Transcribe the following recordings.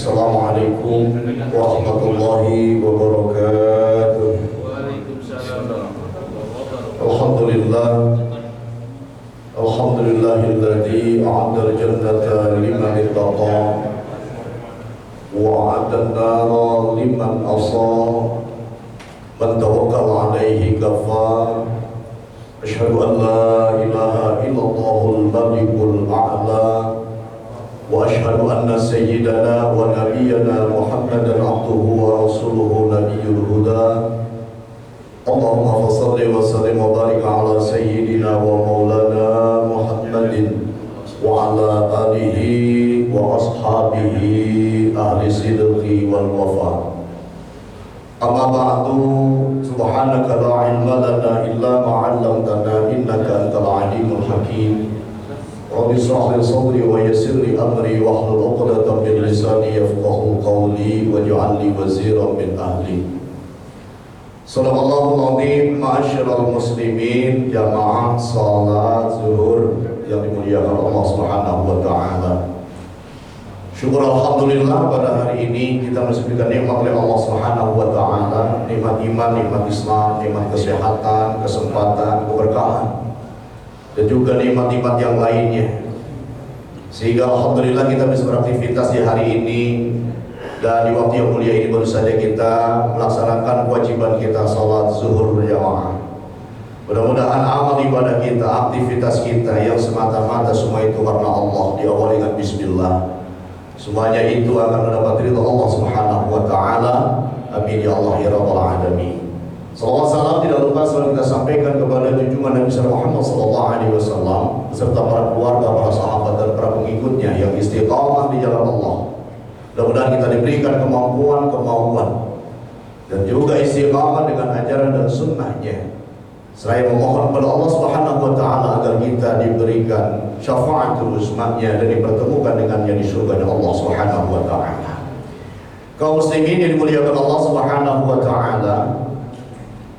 Assalamualaikum warahmatullahi wabarakatuh. Alhamdulillah, alhamdulillahilladzi a'adal jannata liman ittaqa wa a'adal nara liman asa, man tawakkal alaihi kafa. Asyhadu an la ilaha illallahul malikul a'la wa asyhadu anna sayyidana wa nabiyyana Muhammadan abduhu wa rasuluhu nabiyyul huda. Allahumma shalli wa sallim wa barik ala sayyidina wa maulana Muhammadin wa ala alihi wa ashabihi ahli sidqi wal wafa. Amma ba'du, subhanaka la ilma lana illa ma 'allamtana innaka antal alimul hakim. Rabbi shrah li sadri wa yassir li amri wahlul 'uqdatam min lisani yafqahu qawli waj'al li waziran min ahli. Shallallahul 'azim, ma'asyiral muslimin, jamaah salat zuhur yang dimuliakan Allah Subhanahu wa taala. Syukur alhamdulillah pada hari ini kita masih diberikan nikmat oleh Allah Subhanahu wa taala, nikmat iman, nikmat Islam, nikmat kesehatan, kesempatan, keberkahan, dan juga nikmat-nikmat yang lainnya, sehingga alhamdulillah kita bisa beraktivitas di hari ini. Dan di waktu yang mulia ini baru saja kita melaksanakan kewajiban kita salat zuhur berjamaah. Mudah-mudahan amal ibadah kita, aktivitas kita yang semata-mata semua itu karena Allah, diawali dengan bismillah, semuanya itu akan mendapat ridha Allah Subhanahu wa taala. Amin ya Allah ya rabbal alamin. Salawat salam tidak lupa selalu kita sampaikan kepada junjungan Nabi Muhammad sallallahu alaihi wasallam beserta para keluarga, para sahabat dan para pengikutnya yang istiqamah di jalan Allah. Mudah-mudahan kita diberikan kemampuan dan juga istiqamah dengan ajaran dan sunnahnya. Saya memohon kepada Allah Subhanahu wa taala agar kita diberikan syafaatul uzmanya dan dipertemukan dengannya di surga Allah Subhanahu wa taala. Kaum muslimin yang dimuliakan Allah Subhanahu wa taala,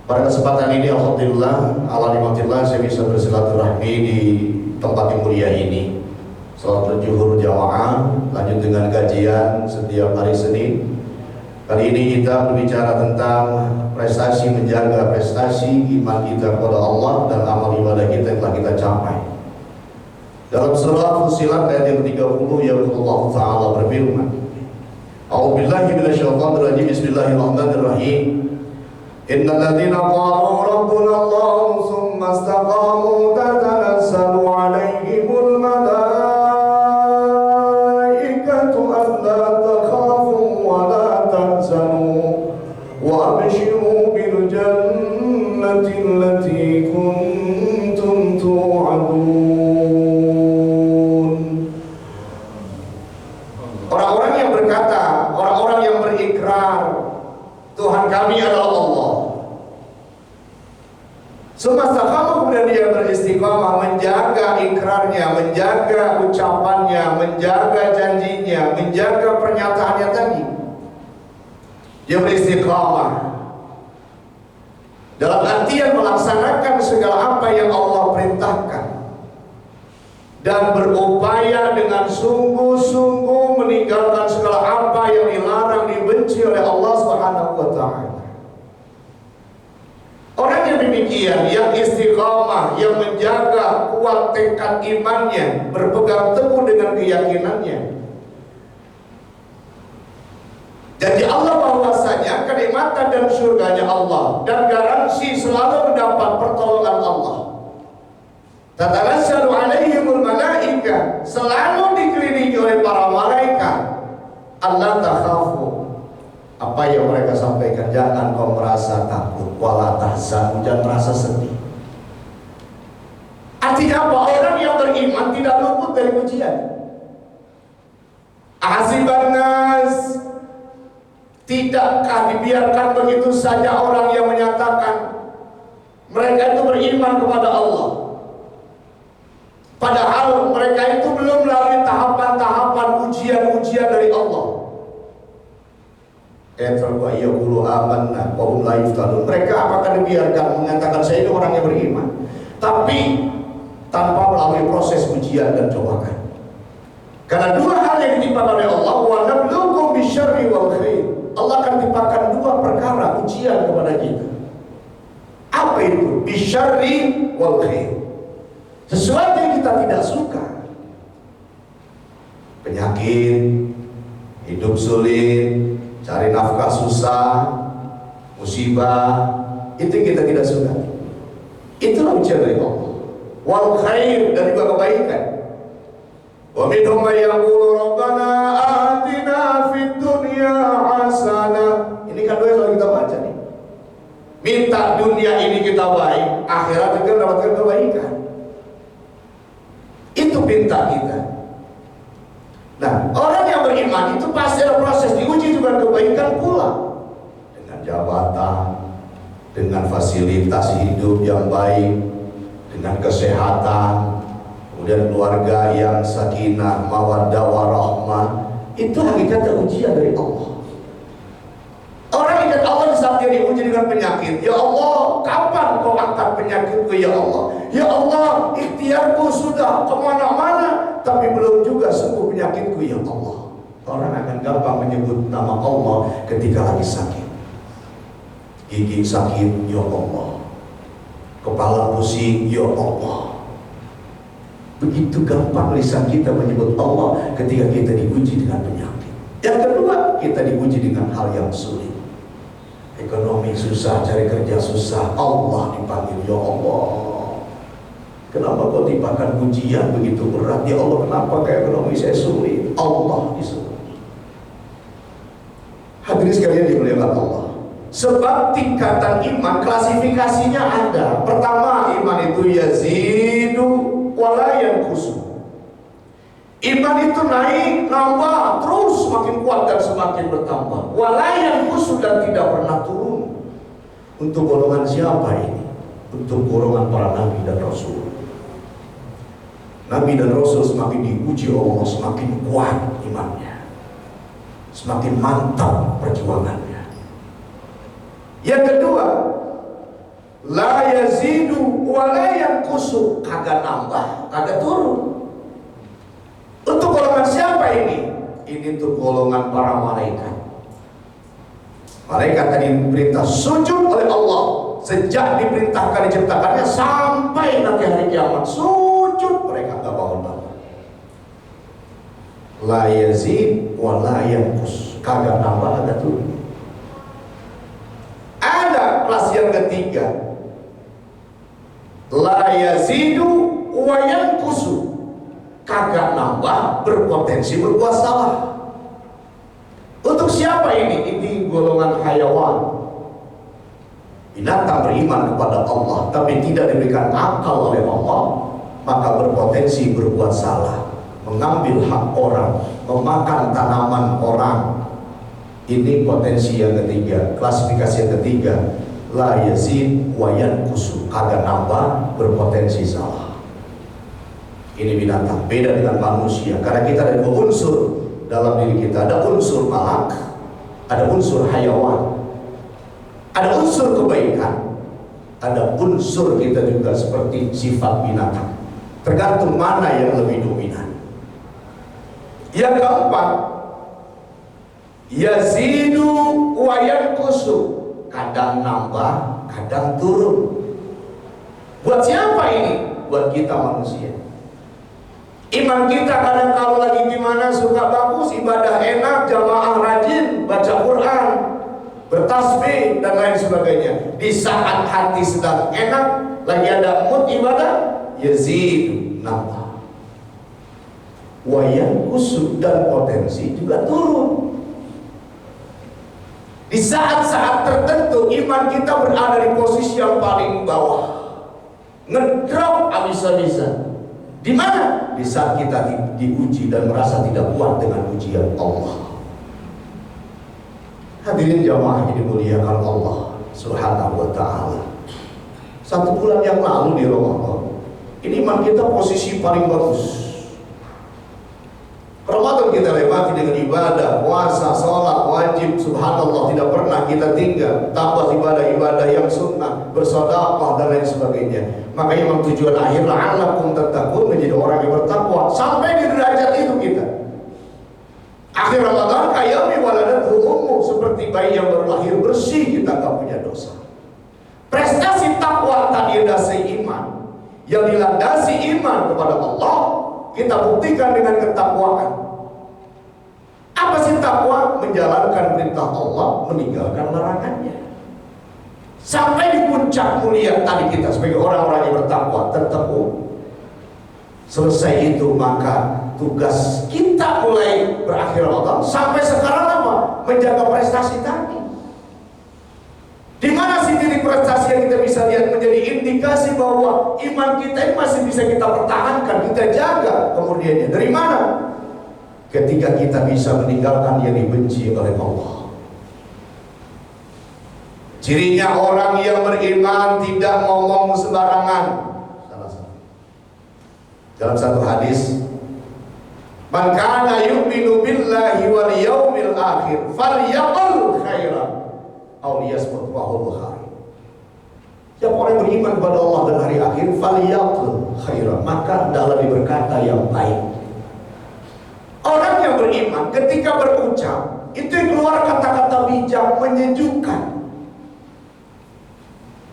pada kesempatan ini alhamdulillah ala nikmatillah saya bisa bersilaturahmi di tempat yang mulia ini. Salat zuhur jamaah lanjut dengan kajian setiap hari Senin. Kali ini kita berbicara tentang prestasi, menjaga prestasi iman kita kepada Allah dan amal ibadah kita yang telah kita capai. Dalam surah Fussilat ayat yang 30 ya Allah Ta'ala berfirman, A'udzubillahi minasyaitonir rajim, bismillahirrahmanirrahim. Innal ladzina qalu rabbuna Allah tsumma istaqamu tatanazzalu 'alaihimul malaikatu alla takhafu wa la tahzanu wa abshiru bil jannati allati kuntum tu'adun. Orang-orang yang berkata, orang-orang yang berikrar Tuhan kami adalah Allah, semasa kamu kemudian dia beristiqamah menjaga ikrarnya, menjaga ucapannya, menjaga janjinya, menjaga pernyataannya tadi. Dia beristiqamah dalam artian melaksanakan segala apa yang Allah perintahkan dan berupaya dengan sungguh-sungguh meninggalkan segala apa yang dilarang, dibenci oleh Allah Subhanahu wa taala. Orang yang demikian, yang istiqamah, yang menjaga kuat tekad imannya, berpegang teguh dengan keyakinannya, janji Allah bahwasanya kenikmatan dan surganya Allah dan garansi selalu mendapat pertolongan Allah. Tatanazzalu 'alaihimul malaika, selalu dikelilingi oleh para malaikat. Allah takhafu, apa yang mereka sampaikan, jangan kau merasa takut, wala tahzan, jangan merasa sedih. Artinya apa? Orang yang beriman tidak luput dari ujian. Ahsiban nas, tidakkah dibiarkan begitu saja orang yang menyatakan mereka itu beriman kepada Allah, padahal mereka itu belum melalui tahapan-tahapan ujian-ujian dari Allah. Mereka apakah dibiarkan mengatakan saya itu orang yang beriman, tapi tanpa melalui proses ujian dan cobaan? Karena dua hal yang ditimpakan oleh Allah, wa nabluukum wal khair. Allah akan timpakan dua perkara ujian kepada kita. Apa itu? Bisyarri wal khair. Sesuatu yang kita tidak suka, penyakit, hidup sulit, cari nafkah susah, musibah, itu yang kita tidak suka. Itulah ujian dari Allah. Wal khair, dan juga kebaikan. Wa minhum may yaqulu rabbana atina fid dunya hasanah. Ini kan doa yang selalu kita baca nih. Minta dunia ini kita baik, akhirat kita dapatkan kebaikan. Itu pinta kita. Nah, orang yang beriman itu pasti ada proses diuji dengan kebaikan pula, dengan jabatan, dengan fasilitas hidup yang baik, dengan kesehatan, kemudian keluarga yang sakinah, mawaddah, warahmah. Itu hakikatnya ujian dari Allah. Orang ingat Allah di saat dia diuji dengan penyakit. Ya Allah, kapan kau angkat penyakitku ya Allah? Ya Allah, ikhtiarku sudah kemana-mana, tapi belum juga sembuh penyakitku ya Allah. Orang akan gampang menyebut nama Allah ketika lagi sakit. Gigi sakit, ya Allah. Kepala pusing, ya Allah. Begitu gampang lisan kita menyebut Allah ketika kita diuji dengan penyakit. Yang kedua, kita diuji dengan hal yang sulit. Ekonomi susah, cari kerja susah, Allah dipanggil, ya Allah. Kenapa kau timpakan ujian begitu berat? Ya Allah, kenapa kayak ekonomi saya sulit? Allah disuruh. Hadirin sekalian dimuliakan Allah. Sebab tingkatan iman klasifikasinya ada. Pertama, iman itu yazidu wala yanqusu. Iman itu naik, nambah, terus semakin kuat dan semakin bertambah. Wala yanqusu, dan tidak pernah turun. Untuk golongan siapa ini? Untuk golongan para nabi dan rasul. Nabi dan rasul semakin diuji Allah, semakin kuat imannya, semakin mantap perjuangannya. Yang kedua, la yazidu wala yanqusu, kagak nambah, kagak turun. Untuk golongan siapa ini? Ini untuk golongan para malaikat. Malaikat tadi diperintah sujud oleh Allah. Sejak diperintahkan diciptakannya sampai nanti hari kiamat, sujud, mereka gak bangun-bangun. La yazid wa la yanqus, kagak nambah, kagak turun. Ada kelas yang ketiga, la yazidu wa yanqusu, kagak nambah, berpotensi berbuat salah. Untuk siapa ini? Ini golongan hayawan. Binatang beriman kepada Allah tapi tidak diberikan akal oleh Allah, maka berpotensi berbuat salah, mengambil hak orang, memakan tanaman orang. Ini potensi yang ketiga, klasifikasi yang ketiga, la yazid wa yanqusu, kagak nambah, berpotensi salah. Ini binatang, beda dengan manusia, karena kita ada dua unsur dalam diri kita. Ada unsur malak, ada unsur hayawan, ada unsur kebaikan, ada unsur kita juga seperti sifat binatang. Tergantung mana yang lebih dominan. Yang keempat, yazidu wa yanqusu, kadang nambah, kadang turun. Buat siapa ini? Buat kita manusia. Iman kita kadang kalau lagi gimana suka bagus, ibadah enak, jamaah rajin, baca Quran, bertasbih dan lain sebagainya. Di saat hati sedang enak, lagi ada mood ibadah, yazidu, nambah. Wa yanqusu, dan potensi juga turun. Di saat-saat tertentu iman kita berada di posisi yang paling bawah, ngedrop abis-abisan. Di mana? Di saat kita diuji dan merasa tidak kuat dengan ujian Allah. Hadirin jamaah yang dimuliakan Allah Subhanahu wa ta'ala. 1 bulan yang lalu di Ramadan, ini iman kita posisi paling bagus. Ramadan kita lewati dengan ibadah, puasa, sholat, wajib, subhanallah, tidak pernah kita tinggal. Tambah ibadah-ibadah yang sunnah, bersedekah dan lain sebagainya. Makanya memang tujuan akhir la'allakum tattaqun, menjadi orang yang bertakwa sampai di derajat itu kita. Akhir Ramadan kayami waladatu kita nggak punya dosa. Prestasi takwa tak dilandasi iman. Yang dilandasi iman kepada Allah, kita buktikan dengan ketakwaan. Apa sih takwa? Menjalankan perintah Allah, meninggalkan larangannya. Sampai di puncak mulia tadi kita sebagai orang-orang yang bertakwa tertekun. Selesai itu maka tugas kita mulai berakhir Ramadan sampai sekarang apa? Menjaga prestasi tadi. Di mana sih titik prestasi yang kita bisa lihat menjadi indikasi bahwa iman kita ini masih bisa kita pertahankan, kita jaga kemudiannya. Dari mana? Ketika kita bisa meninggalkan yang dibenci oleh Allah. Cirinya orang yang beriman tidak ngomong sembarangan. Dalam satu hadis, man kana yu'minu billahi wal yaumil akhir falyaqul khairan aw liyasmut, wahul Bukhari. Siapa orang yang beriman kepada Allah dan hari akhir, falyaqul khairan, maka hendaklah berkata yang baik. Orang yang beriman ketika berucap itu yang keluar kata-kata bijak, menyejukkan,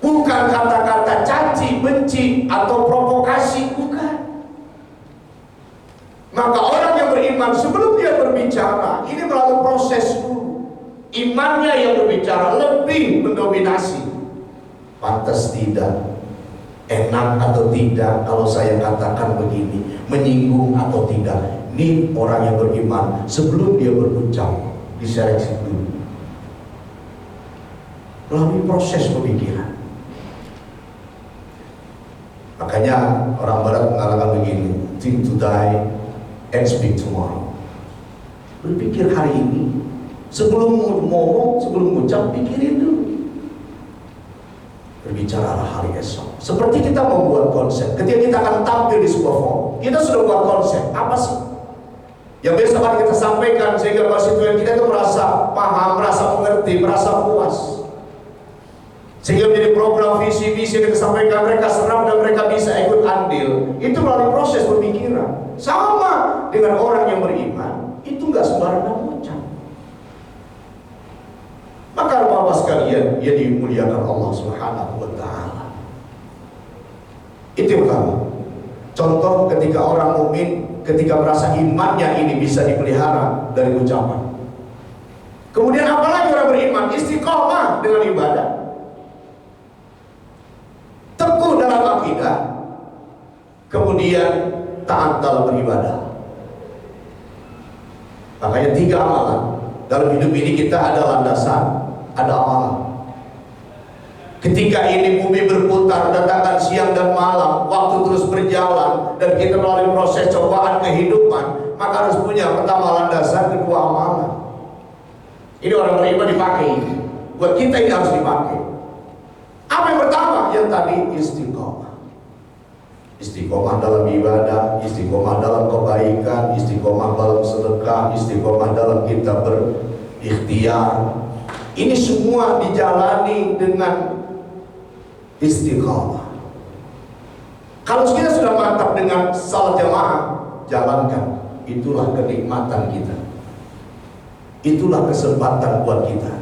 bukan kata-kata caci, benci atau provokasi, bukan. Maka orang yang beriman sebelum dia berbicara ini melalui proses dulu. Imannya yang berbicara lebih mendominasi. Pantas tidak, enak atau tidak kalau saya katakan begini, menyinggung atau tidak. Ini orang yang beriman sebelum dia berucap diseleksi dulu melalui proses pemikiran. Makanya orang Barat mengatakan begini, think today and speak tomorrow. Berpikir hari ini, sebelum ngomong, sebelum mengucap, pikirin dulu. Berbicaralah hari esok. Seperti kita membuat konsep. Ketika kita akan tampil di sebuah forum, kita sudah buat konsep. Apa sih yang biasa akan kita sampaikan sehingga konstituen kita itu merasa paham, merasa mengerti, merasa puas, sehingga menjadi program visi misi yang kita sampaikan mereka serap dan mereka bisa ikut andil. Itu melalui proses pemikiran. Sama dengan orang yang beriman, itu nggak sembarangan ucap. Maka Bapak sekalian, ia dimuliakan Allah Subhanahu wa Ta'ala. Itu yang pertama. Contoh ketika orang mukmin ketika merasa imannya ini bisa dipelihara dari ucapan. Kemudian apalagi orang beriman, istiqomah dengan ibadah, teguh dalam akidah, kemudian taat dalam beribadah. Makanya 3 amalan dalam hidup ini kita ada landasan, ada amalan. Ketika ini bumi berputar, datangkan siang dan malam, waktu terus berjalan, dan kita melalui proses cobaan kehidupan, maka harus punya pertama landasan, kedua amalan. Ini orang beriman dipakai. Buat kita ini harus dipakai. Apa yang pertama? Yang tadi istiqomah. Istiqomah dalam ibadah, istiqomah dalam kebaikan, istiqomah dalam sedekah, istiqomah dalam kita berikhtiar. Ini semua dijalani dengan istiqomah. Kalau kita sudah mantap dengan salat jamaah, jalankan. Itulah kenikmatan kita. Itulah kesempatan buat kita.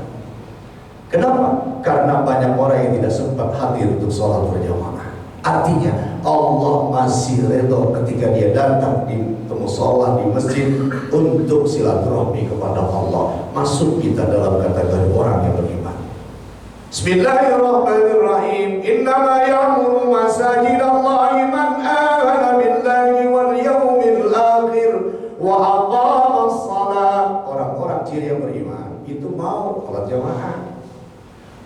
Kenapa? Karena banyak orang yang tidak sempat hadir untuk sholat berjamaah. Artinya Allah masih redha ketika dia datang di musola, di masjid untuk silaturahmi kepada Allah. Masuk kita dalam kategori orang yang beriman. Bismillahirrahmanirrahim. Innama ya'muru masajidallahi man amana billahi wal yawmil akhir wa aqama as-salat. Orang-orang ciri yang beriman itu mau sholat jamaah,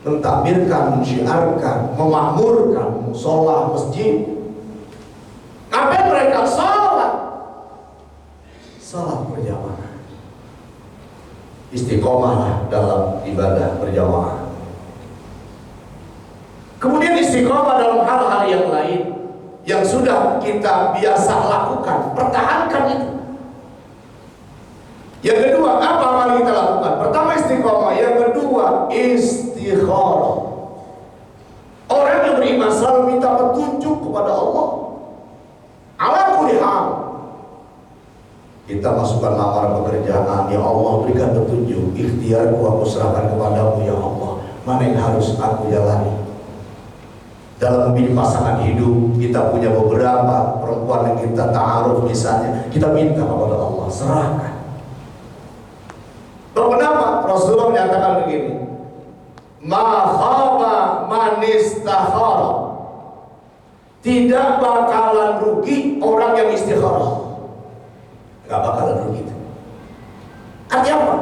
mentakbirkan, mensyiarkan, memakmurkan musola, masjid. Apa mereka sholat? Sholat berjamaah. Istiqomah dalam ibadah berjamaah. Kemudian istiqomah dalam hal-hal yang lain yang sudah kita biasa lakukan, pertahankan itu. Yang kedua, apa yang kita lakukan? Pertama istiqomah, yang kedua istikharah. Orang yang beriman selalu minta petunjuk kepada Allah. Ala kulli hal. Kita masukkan lamar pekerjaan, ya Allah berikan petunjuk, ikhtiarku aku serahkan kepadamu ya Allah. mana yang harus aku jalani. Dalam memilih pasangan hidup, kita punya beberapa perempuan yang kita ta'aruf misalnya, kita minta kepada Allah, serahkan. Kenapa? Rasulullah menyatakan begini, ma khaba man istakhara, tidak bakalan rugi orang yang istikharah. Gak bakalan rugi itu. Artinya apa?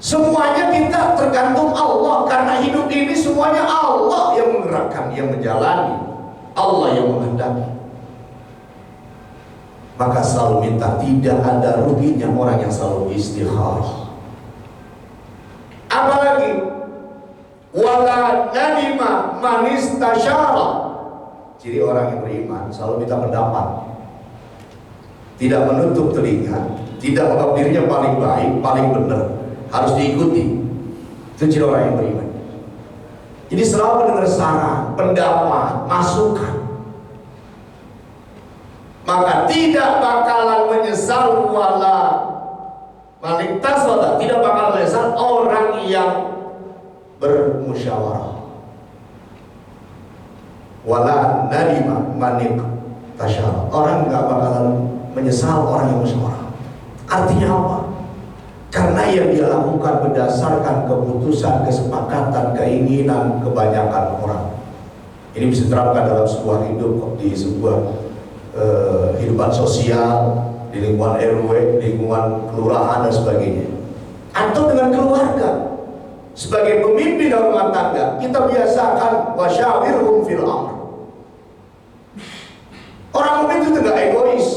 Semuanya kita tergantung Allah, karena hidup ini semuanya Allah yang menggerakkan, yang menjalani, Allah yang menghendaki. Maka selalu minta, tidak ada ruginya orang yang selalu istikharah. Apalagi wala nadima man istasyara. Jadi orang yang beriman selalu minta pendapat, tidak menutup telinga, tidak menganggap dirinya paling baik, paling benar, harus diikuti. Itu ciri orang yang beriman. Jadi selalu mendengar saran, pendapat, masukan. Maka tidak bakalan menyesal wala malik taswada, tidak bakalan menyesal orang yang bermusyawarah. Wala nadima manik tasyara, orang nggak bakalan menyesal orang yang musyawarah. Artinya apa? Karena yang dia lakukan berdasarkan keputusan, kesepakatan, keinginan kebanyakan orang. Ini bisa diterapkan dalam sebuah hidup, di sebuah kehidupan sosial, di lingkungan RW, lingkungan kelurahan dan sebagainya, atau dengan keluarga. Sebagai pemimpin dalam rumah tangga, kita biasakan wasyawirhum fil amr. Orang mukmin itu tidak egois.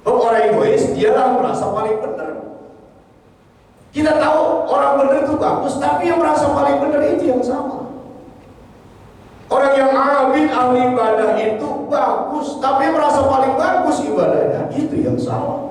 Orang egois, dialah merasa paling benar. Kita tahu orang benar itu bagus, tapi yang merasa paling benar itu yang salah. Orang yang abid ahli ibadah itu bagus, tapi merasa paling bagus ibadahnya, itu yang salah.